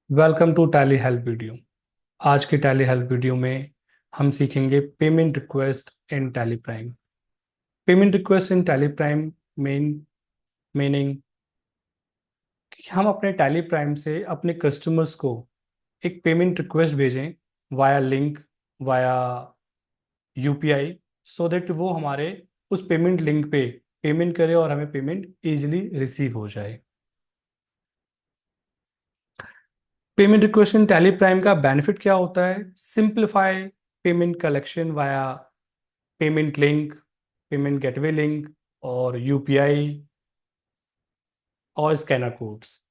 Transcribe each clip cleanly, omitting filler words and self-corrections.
Welcome to Tally help video. आज की Tally help video में हम सीखेंगे payment request in Tally prime. Payment request in Tally prime मेन मीनिंग कि हम अपने टैली प्राइम से अपने कस्टमर्स को एक पेमेंट रिक्वेस्ट भेजें via link, via UPI, so that वो हमारे उस पेमेंट लिंक पे पेमेंट करे और हमें पेमेंट इजीली रिसीव हो जाए। Payment request in Tally prime का बेनिफिट क्या होता है? Simplify payment collection via payment link, payment gateway link और यूपीआई और स्कैनर कोड्स।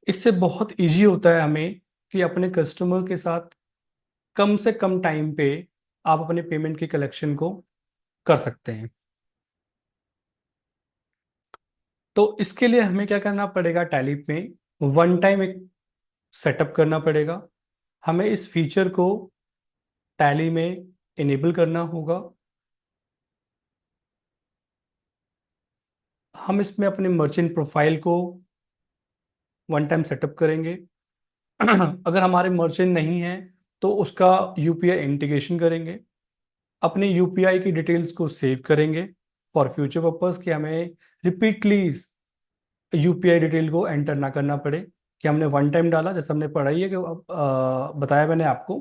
इससे बहुत इजी होता है हमें कि अपने कस्टमर के साथ कम से कम टाइम पे आप अपने पेमेंट की कलेक्शन को कर सकते हैं। तो इसके लिए हमें क्या करना पड़ेगा? टैली में वन टाइम एक सेटअप करना पड़ेगा। हमें इस फीचर को टैली में इनेबल करना होगा। हम इसमें अपने मर्चेंट प्रोफाइल को वन टाइम सेटअप करेंगे। अगर हमारे मर्चेंट नहीं है तो उसका यूपीआई इंटीग्रेशन करेंगे। अपनी यूपीआई की डिटेल्स को सेव करेंगे फॉर फ्यूचर पर्पस, कि हमें रिपीटली यूपीआई डिटेल को एंटर ना करना पड़े। कि हमने वन टाइम डाला, जैसे हमने पढ़ाई है कि बताया मैंने आपको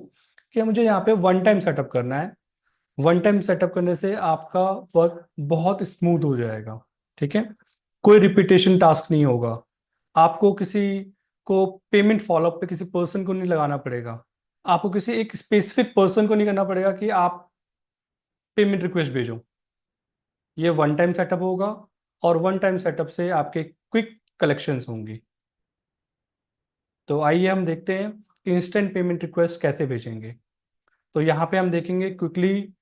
कि मुझे यहाँ पे वन टाइम सेटअप करना है। वन टाइम सेटअप करने से आपका वर्क बहुत स्मूथ हो जाएगा। ठीक है, कोई रिपीटेशन टास्क नहीं होगा। आपको किसी को पेमेंट फॉलोअप पे किसी पर्सन को नहीं लगाना पड़ेगा। आपको किसी एक स्पेसिफिक पर्सन को नहीं करना पड़ेगा कि आप पेमेंट रिक्वेस्ट भेजो। ये वन टाइम सेटअप होगा और वन टाइम सेटअप से आपके क्विक कलेक्शंस होंगी। तो आइए हम देखते हैं इंस्टेंट पेमेंट रिक्वेस्ट कैसे भेजेंगे। तो यहाँ पे हम देखेंगे quickly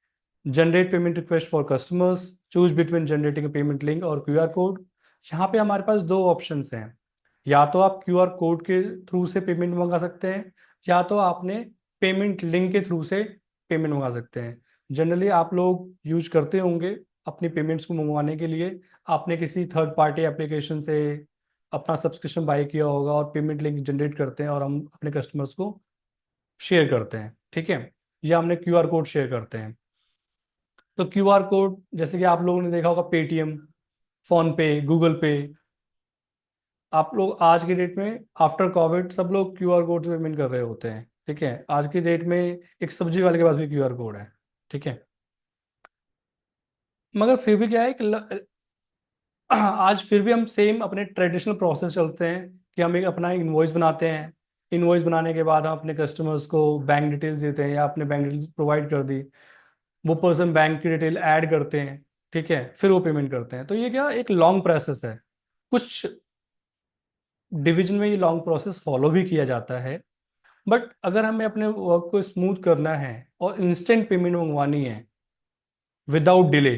generate payment request for customers, choose between generating payment link और क्यूआर कोड। यहाँ पे हमारे पास दो ऑप्शंस हैं। या तो आप क्यूआर कोड के थ्रू से पेमेंट मंगा सकते हैं, या तो आपने पेमेंट लिंक के थ्रू से पेमेंट मंगा सकते हैं। जनरली आप लोग यूज करते होंगे अपनी पेमेंट्स को मंगवाने के लिए। आपने किसी थर्ड पार्टी एप्लीकेशन से अपना सब्सक्रिप्शन बाय किया होगा और पेमेंट लिंक जनरेट करते हैं और हम अपने कस्टमर्स को शेयर करते हैं। ठीक है, या हमने क्यूआर कोड शेयर करते हैं। तो क्यूआर कोड जैसे कि आप लोगों ने देखा होगा, पेटीएम, फोन पे, गूगल पे, आप लोग आज की डेट में आफ्टर कोविड सब लोग क्यूआर कोड से पेमेंट कर रहे होते हैं। ठीक है, आज की डेट में एक सब्जी वाले के पास भी क्यूआर कोड है। ठीक है, मगर फिर भी क्या है कि आज फिर भी हम सेम अपने ट्रेडिशनल प्रोसेस चलते हैं कि हम एक अपना इनवॉइस बनाते हैं। इनवॉइस बनाने के बाद हम अपने कस्टमर्स को बैंक डिटेल्स देते हैं या अपने बैंक डिटेल्स प्रोवाइड कर दी, वो पर्सन बैंक की डिटेल ऐड करते हैं। ठीक है, फिर वो पेमेंट करते हैं। तो ये क्या एक लॉन्ग प्रोसेस है। कुछ डिवीजन में ये लॉन्ग प्रोसेस फॉलो भी किया जाता है। बट अगर हमें अपने वर्क को स्मूथ करना है और इंस्टेंट पेमेंट मंगवानी है विदाउट डिले,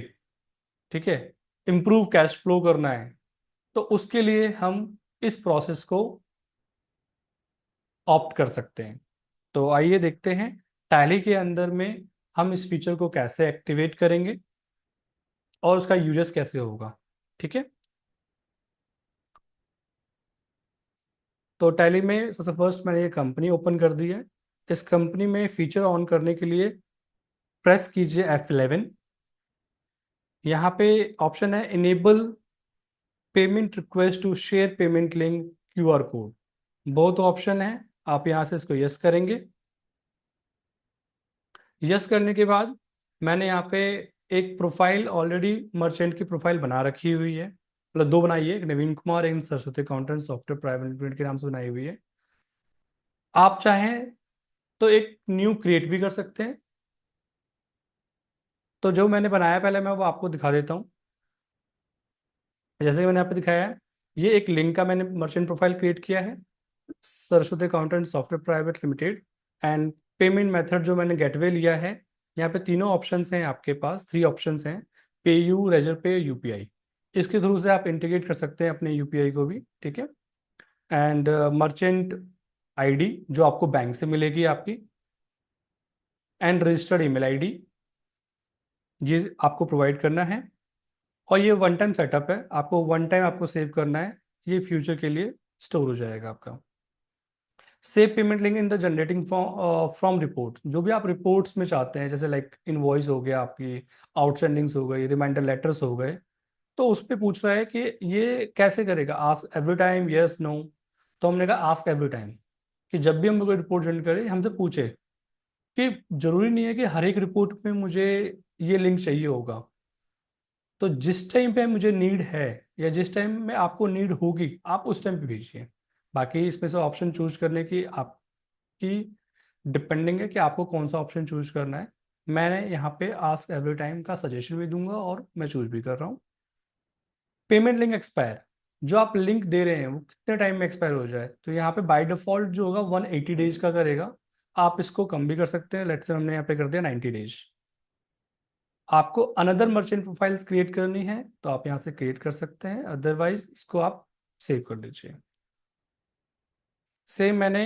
ठीक है, इम्प्रूव कैश फ्लो करना है, तो उसके लिए हम इस प्रोसेस को ऑप्ट कर सकते हैं। तो आइए देखते हैं टैली के अंदर में हम इस फीचर को कैसे एक्टिवेट करेंगे और उसका यूजेस कैसे होगा। ठीक है, तो टैली में सबसे फर्स्ट मैंने ये कंपनी ओपन कर दी है। इस कंपनी में फीचर ऑन करने के लिए प्रेस कीजिए F11। यहाँ पे ऑप्शन है enable payment request to share payment link QR code. बहुत ऑप्शन है, आप यहाँ से इसको यस करेंगे। यस करने के बाद मैंने यहाँ पे एक प्रोफाइल ऑलरेडी मर्चेंट की प्रोफाइल बना रखी हुई है, मतलब दो बनाई है, एक नवीन कुमार, एक Saraswati accountant software private limited के नाम से बनाई हुई है। आप चाहें तो एक न्यू क्रिएट भी कर सकते हैं। तो जो मैंने बनाया पहले मैं वो आपको दिखा देता हूँ। जैसे कि मैंने यहाँ पे दिखाया है, ये एक लिंक का मैंने मर्चेंट प्रोफाइल क्रिएट किया है, Saraswati accountant software private limited. And payment method जो मैंने गेटवे लिया है, यहाँ पे तीनों ऑप्शंस हैं आपके पास, थ्री ऑप्शंस हैं, पे यू, रेजर पे, यूपीआई। इसके थ्रू से आप इंटीग्रेट कर सकते हैं अपने यूपीआई को भी। ठीक है, एंड मर्चेंट आईडी जो आपको बैंक से मिलेगी आपकी, एंड रजिस्टर्ड ईमेल आईडी, ये आपको प्रोवाइड करना है। और ये वन टाइम सेटअप है, आपको वन टाइम आपको सेव करना है, ये फ्यूचर के लिए स्टोर हो जाएगा आपका। Save payment link in the generating from report. जो भी आप रिपोर्ट्स में चाहते हैं, जैसे लाइक इनवॉइस हो गया, आपकी आउटस्टैंडिंग्स हो गई, रिमाइंडर लेटर्स हो गए, तो उस पे पूछ रहा है कि ये कैसे करेगा, ask every time, yes no. तो हमने कहा आस्क एवरी टाइम, कि जब भी हम कोई रिपोर्ट जनरेट करें हमसे पूछे, कि जरूरी नहीं है कि हर एक रिपोर्ट में मुझे ये लिंक चाहिए होगा। तो जिस टाइम पे मुझे नीड है, या जिस टाइम में आपको नीड होगी, आप उस टाइम पे भेजिए। बाकी इसमें से ऑप्शन चूज करने की आपकी डिपेंडिंग है कि आपको कौन सा ऑप्शन चूज करना है। मैंने यहाँ पे आस्क एवरी टाइम का सजेशन भी दूंगा और मैं चूज भी कर रहा हूँ। पेमेंट लिंक एक्सपायर, जो आप लिंक दे रहे हैं वो कितने टाइम में एक्सपायर हो जाए, तो यहाँ पे बाय डिफॉल्ट जो होगा 180 डेज का करेगा। आप इसको कम भी कर सकते हैं, लेट्स से हमने यहाँ पे कर दिया 90 डेज। आपको अनदर मर्चेंट प्रोफाइल्स क्रिएट करनी है तो आप यहाँ से क्रिएट कर सकते हैं, अदरवाइज इसको आप सेव कर दीजिए। सेम मैंने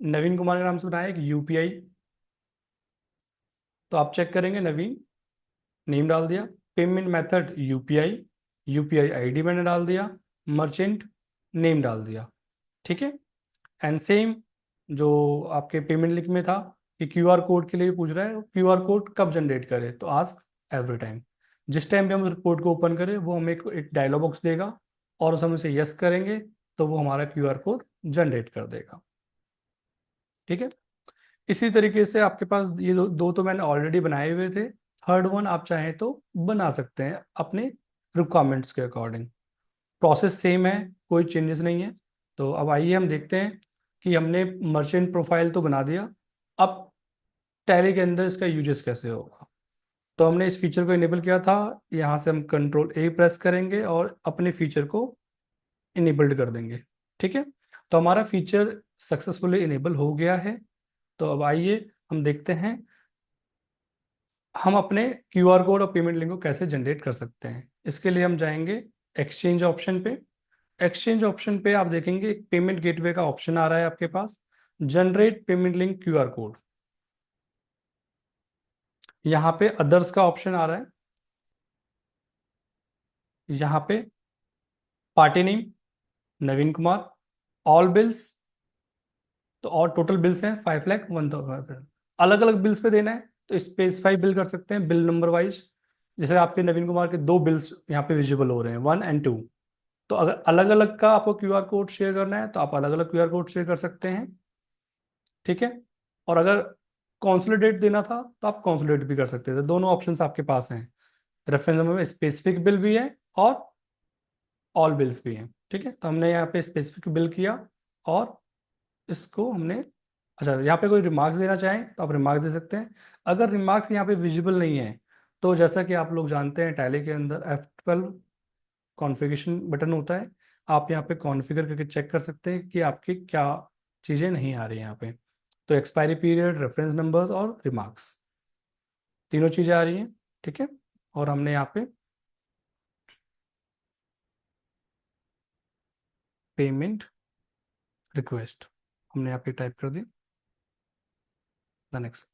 नवीन कुमार के नाम से बनाया एक यूपीआई, तो आप चेक करेंगे नवीन, नेम डाल दिया, payment method UPI, UPI ID मैंने डाल दिया, मर्चेंट नेम डाल दिया। ठीक है। एंड सेम जो आपके पेमेंट लिंक में था कि क्यूआर कोड के लिए पूछ रहा है, क्यूआर कोड कब जनरेट करे, तो आस्क एवरी टाइम। जिस टाइम पे हम रिपोर्ट को ओपन करें वो हमें एक डायलॉग बॉक्स देगा, और उस हम उसे यस करेंगे तो वो हमारा क्यूआर कोड जनरेट कर देगा। ठीक है। इसी तरीके से आपके पास ये दो तो मैंने ऑलरेडी बनाए हुए थे, थर्ड वन आप चाहें तो बना सकते हैं अपने रिक्वायरमेंट्स के अकॉर्डिंग। प्रोसेस सेम है, कोई चेंजेस नहीं है। तो अब आइए हम देखते हैं कि हमने मर्चेंट प्रोफाइल तो बना दिया, अब टैली के अंदर इसका यूजेस कैसे होगा। तो हमने इस फीचर को इनेबल किया था, यहाँ से हम कंट्रोल ए प्रेस करेंगे और अपने फीचर को इनेबल्ड कर देंगे। ठीक है। तो हमारा फीचर सक्सेसफुली इनेबल हो गया है। तो अब आइए हम देखते हैं हम अपने क्यूआर कोड और पेमेंट लिंक को कैसे जनरेट कर सकते हैं। इसके लिए हम जाएंगे एक्सचेंज ऑप्शन पे। एक्सचेंज ऑप्शन पे आप देखेंगे एक पेमेंट गेटवे का ऑप्शन आ रहा है आपके पास, generate payment link QR code. यहाँ पे अदर्स का ऑप्शन आ रहा है, यहाँ पे पार्टी नेम नवीन कुमार, ऑल बिल्स, तो और टोटल बिल्स हैं 5,01,000। अलग अलग बिल्स पे देना है तो स्पेसिफाई बिल कर सकते हैं बिल नंबर वाइज। जैसे आपके नवीन कुमार के दो बिल्स यहाँ पे विजिबल हो रहे हैं, 1 और 2। तो अगर अलग अलग का आपको क्यूआर कोड शेयर करना है तो आप अलग अलग क्यूआर कोड शेयर कर सकते हैं। ठीक है। और अगर कॉन्सोलिडेट देना था तो आप कॉन्सोलिडेट भी कर सकते थे, दोनों ऑप्शंस आपके पास हैं। रेफरेंस नंबर में स्पेसिफिक बिल भी है और ऑल बिल्स भी हैं। ठीक है। तो हमने यहाँ पे स्पेसिफिक बिल किया और इसको हमने, अच्छा यहाँ पे कोई रिमार्क्स देना चाहें तो आप रिमार्क्स दे सकते हैं। अगर रिमार्क्स यहाँ पे विजिबल नहीं है तो जैसा कि आप लोग जानते हैं टैली के अंदर F12 कॉन्फ़िगरेशन बटन होता है, आप यहाँ पे कॉन्फ़िगर करके चेक कर सकते हैं कि आपकी क्या चीज़ें नहीं आ रही हैं यहाँ पे। तो एक्सपायरी पीरियड, रेफरेंस नंबर्स और रिमार्क्स, तीनों चीज़ें आ रही हैं। ठीक है। और हमने यहाँ पे पेमेंट रिक्वेस्ट हमने यहाँ पे टाइप कर दी, द नेक्स्ट।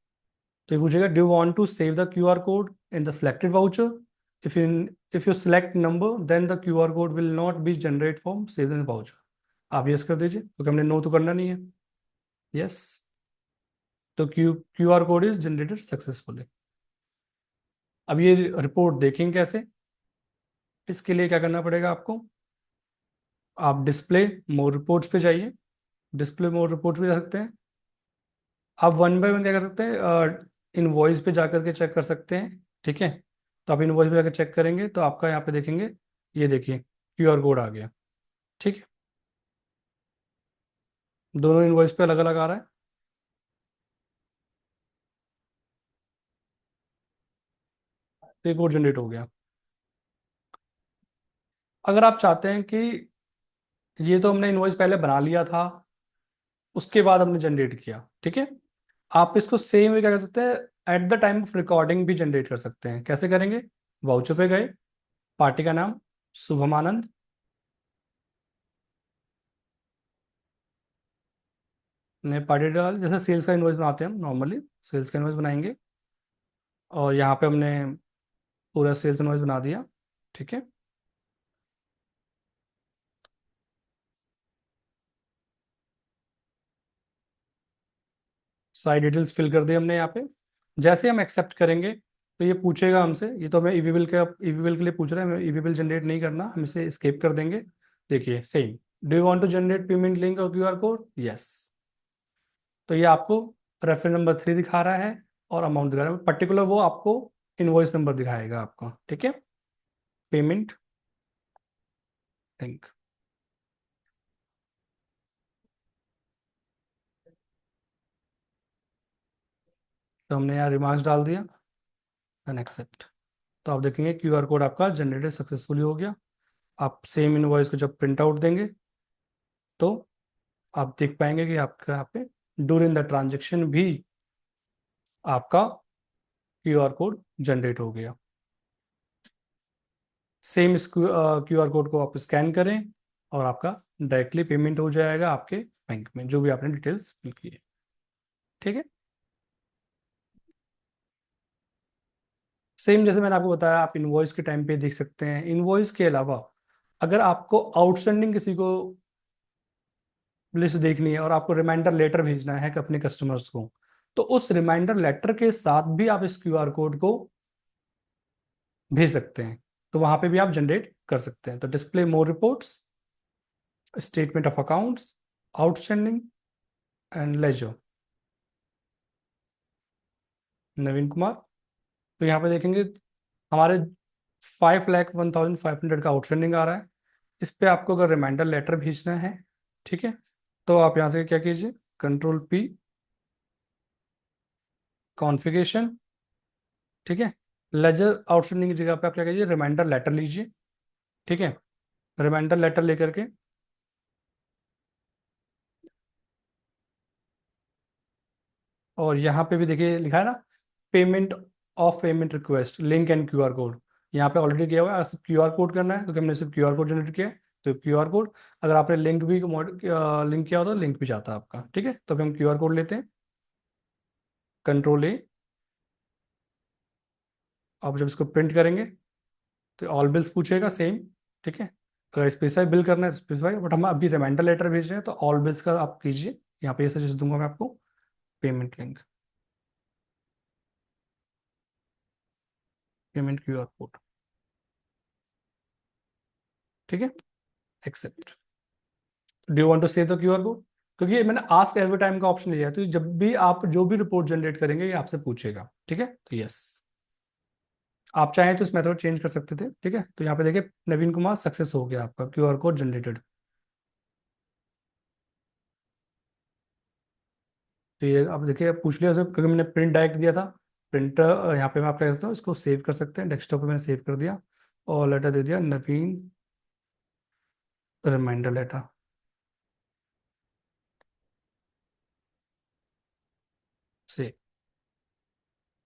तो ये पूछेगा do want to save the QR code in the selected voucher, if you select number then the QR code will not be generate from save in voucher. आप yes कर दीजिए क्योंकि हमने no तो करना नहीं है। यस। तो QR code is generated successfully. अब ये रिपोर्ट देखेंगे कैसे, इसके लिए क्या करना पड़ेगा आपको, आप डिस्प्ले मोर रिपोर्ट्स पे जाइए, डिस्प्ले मोर रिपोर्ट्स पे जा सकते हैं। आप वन बाय वन क्या कर सकते हैं, इनवॉइस पे जाकर के चेक कर सकते हैं। ठीक है। तो आप इनवॉइस पे जाकर चेक करेंगे तो आपका यहाँ पे देखेंगे, ये देखिए क्यूआर कोड आ गया। ठीक है। दोनों इनवॉइस पे अलग अलग आ रहा है। तो ये कोड जनरेट हो गया। अगर आप चाहते हैं कि ये तो हमने इनवॉइस पहले बना लिया था, उसके बाद हमने जनरेट किया, ठीक है, आप इसको सेम वे क्या कर सकते हैं, at the time of recording भी जनरेट कर सकते हैं। कैसे करेंगे, वाउचर पे गए, पार्टी का नाम शुभम आनंद, ने पार्टी डाल, जैसे सेल्स का इनवॉइस बनाते हैं हम नॉर्मली, सेल्स का इनवॉइस बनाएंगे और यहाँ पे हमने पूरा सेल्स इनवॉइस बना दिया। ठीक है। सारी डिटेल्स फिल कर दी हमने यहाँ पे। जैसे हम एक्सेप्ट करेंगे तो ये पूछेगा हमसे, ये तो हमें ईवी बिल के लिए पूछ रहा है, हमें ईवी बिल जनरेट नहीं करना, हम इसे स्केप कर देंगे। देखिए same, do you want to generate payment link और क्यूआर कोड, यस। तो ये आपको रेफरेंस नंबर 3 दिखा रहा है और अमाउंट दिखा रहा है, पर्टिकुलर वो आपको इनवॉइस नंबर दिखाएगा आपको, ठीक है। पेमेंट लिंक, तो हमने यहाँ रिमार्क्स डाल दिया एंड एक्सेप्ट। तो आप देखेंगे क्यूआर कोड आपका जनरेटेड सक्सेसफुली हो गया। आप सेम इनवॉइस को जब प्रिंट आउट देंगे तो आप देख पाएंगे कि आपके यहाँ पे ड्यूरिंग द ट्रांजेक्शन भी आपका क्यूआर कोड जनरेट हो गया। सेम इस क्यूआर कोड को आप स्कैन करें और आपका डायरेक्टली पेमेंट हो जाएगा आपके बैंक में, जो भी आपने डिटेल्स फिल की है, ठीक है। सेम जैसे मैंने आपको बताया, आप इनवॉइस के टाइम पे देख सकते हैं। इनवॉइस के अलावा अगर आपको आउटस्टैंडिंग किसी को लिस्ट देखनी है और आपको रिमाइंडर लेटर भेजना है कि अपने कस्टमर्स को, तो उस रिमाइंडर लेटर के साथ भी आप इस क्यूआर कोड को भेज सकते हैं। तो वहां पे भी आप जनरेट कर सकते हैं। तो display more reports, statement of accounts, outstanding and ledger, Naveen Kumar. तो यहाँ पे देखेंगे हमारे 5,01,500 का आउटस्टैंडिंग आ रहा है। इस पे आपको अगर रिमाइंडर लेटर भेजना है, ठीक है, तो आप यहाँ से क्या कीजिए, Ctrl+P, कॉन्फ़िगरेशन, ठीक है। लेजर आउटस्टैंडिंग की जगह पे आप क्या कीजिए, रिमाइंडर लेटर लीजिए, ठीक है। रिमाइंडर लेटर लेकर के और यहाँ पे भी देखिए लिखा है ना, payment of payment request link and QR code, यहाँ पे ऑलरेडी किया हुआ है। सिर्फ क्यूआर कोड करना है क्योंकि हमने सिर्फ क्यूआर कोड जनरेट किया है, तो क्यूआर कोड। अगर आपने लिंक भी लिंक किया हो तो लिंक भी जाता है आपका, ठीक है। तो अभी हम क्यूआर कोड लेते हैं, Ctrl+A। आप जब इसको प्रिंट करेंगे तो ऑल बिल्स पूछेगा सेम, ठीक है। अगर स्पेसिफाई बिल करना है स्पेसिफाई, बट हम अभी रिमाइंडर लेटर भेज रहे हैं तो ऑल बिल्स का आप कीजिए। यहाँ पे ये सजेस्ट दूंगा मैं आपको, payment link, payment QR code, ठीक है, accept. Do you want to save the QR code, क्योंकि ये मैंने आस्क एवरी टाइम का ऑप्शन लिया है, तो जब भी आप जो भी रिपोर्ट जनरेट करेंगे ये आपसे पूछेगा, ठीक है। तो यस, आप चाहें तो इस मेथड चेंज कर सकते थे, ठीक है। तो यहाँ पे देखिए नवीन कुमार सक्सेस हो गया, आपका क्यूआर कोड जनरेटेड। तो ये आप देखिए, आप पूछ लिया सर, क्योंकि मैंने प्रिंट डायरेक्ट दिया था। प्रिंटर यहाँ पे मैं आप क्या करता हूँ, इसको सेव कर सकते हैं, डेस्कटॉप पे मैंने सेव कर दिया और लेटर दे दिया नवीन रिमाइंडर लेटर से।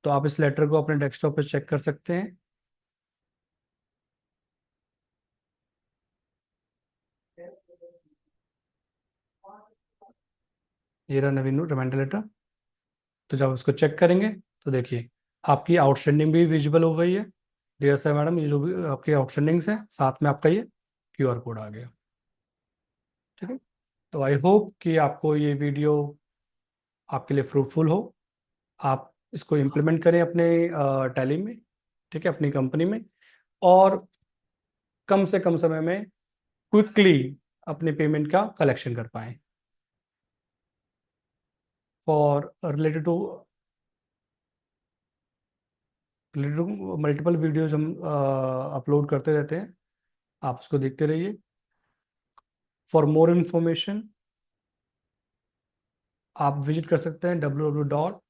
तो आप इस लेटर को अपने डेस्कटॉप पे चेक कर सकते हैं। ये रहा नवीन रिमाइंडर लेटर। तो जब उसको चेक करेंगे तो देखिए आपकी आउटस्टैंडिंग भी विजिबल हो गई है। डियर सर मैडम, ये जो भी आपके आउटस्टैंडिंग्स हैं साथ में आपका ये क्यूआर कोड आ गया, ठीक है। तो आई होप कि आपको ये वीडियो आपके लिए फ्रूटफुल हो। आप इसको इम्प्लीमेंट करें अपने टैली में, ठीक है, अपनी कंपनी में, और कम से कम समय में क्विकली अपने पेमेंट का कलेक्शन कर पाएँ। For related to multiple videos हम अपलोड करते रहते हैं, आप उसको देखते रहिए। फॉर मोर इन्फॉर्मेशन आप विजिट कर सकते हैं www.ecom